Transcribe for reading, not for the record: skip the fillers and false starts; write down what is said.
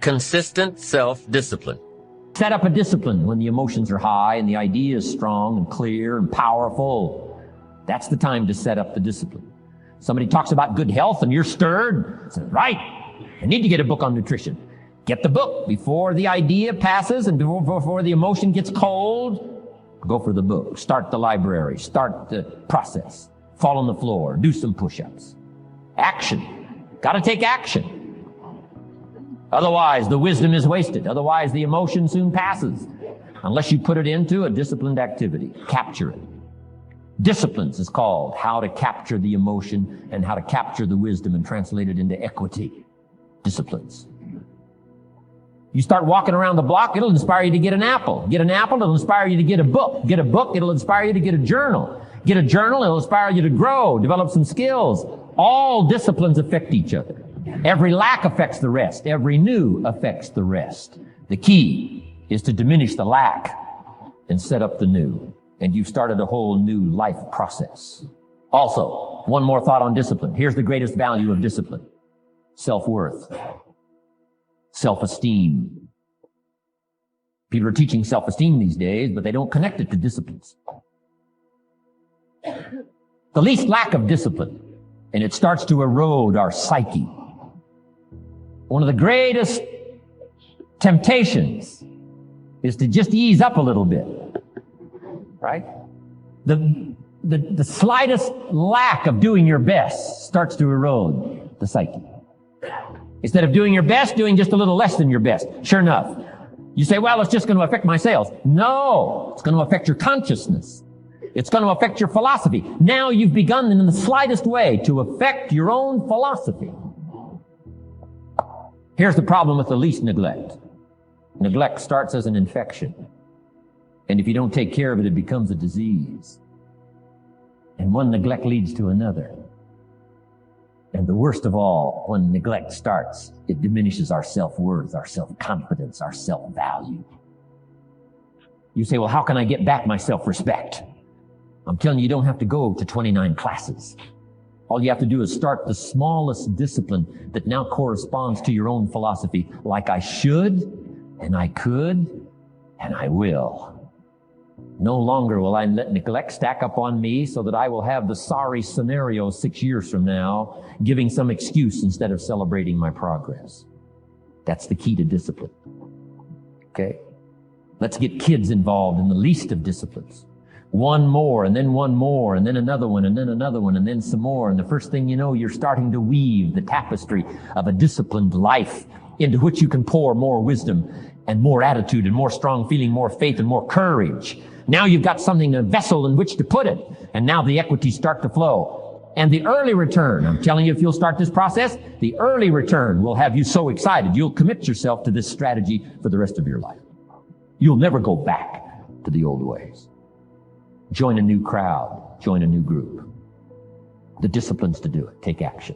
consistent self-discipline. Set up a discipline when the emotions are high and the idea is strong and clear and powerful. That's the time to set up the discipline. Somebody talks about good health and you're stirred. Say, right, I need to get a book on nutrition. Get the book before the idea passes and before the emotion gets cold. Go for the book. Start the library. Start the process. Fall on the floor. Do some push-ups. Action. Got to take action. Otherwise, the wisdom is wasted. Otherwise, the emotion soon passes. Unless you put it into a disciplined activity. Capture it. Disciplines is called how to capture the emotion and how to capture the wisdom and translate it into equity. Disciplines. You start walking around the block, it'll inspire you to get an apple. Get an apple, it'll inspire you to get a book. Get a book, it'll inspire you to get a journal. Get a journal, it'll inspire you to grow, develop some skills. All disciplines affect each other. Every lack affects the rest. Every new affects the rest. The key is to diminish the lack and set up the new. And you've started a whole new life process. Also, one more thought on discipline. Here's the greatest value of discipline. Self-worth. Self-esteem. People are teaching self-esteem these days, but they don't connect it to disciplines. The least lack of discipline, and it starts to erode our psyche. One of the greatest temptations is to just ease up a little bit, right? The slightest lack of doing your best starts to erode the psyche. Instead of doing your best, doing just a little less than your best. Sure enough. You say, well, it's just going to affect my sales. No, it's going to affect your consciousness. It's going to affect your philosophy. Now you've begun in the slightest way to affect your own philosophy. Here's the problem with the least neglect. Neglect starts as an infection. And if you don't take care of it, it becomes a disease. And one neglect leads to another. And the worst of all, when neglect starts, it diminishes our self-worth, our self-confidence, our self-value. You say, well, how can I get back my self-respect? I'm telling you, you don't have to go to 29 classes. All you have to do is start the smallest discipline that now corresponds to your own philosophy, like I should, and I could, and I will. No longer will I let neglect stack up on me so that I will have the sorry scenario 6 years from now, giving some excuse instead of celebrating my progress. That's the key to discipline. Okay? Let's get kids involved in the least of disciplines. One more, and then one more, and then another one, and then another one, and then some more. And the first thing you know, you're starting to weave the tapestry of a disciplined life into which you can pour more wisdom and more attitude and more strong feeling, more faith and more courage. Now you've got something, a vessel in which to put it. And now the equities start to flow. And the early return, I'm telling you, if you'll start this process, the early return will have you so excited, you'll commit yourself to this strategy for the rest of your life. You'll never go back to the old ways. Join a new crowd. Join a new group. The disciplines to do it. Take action.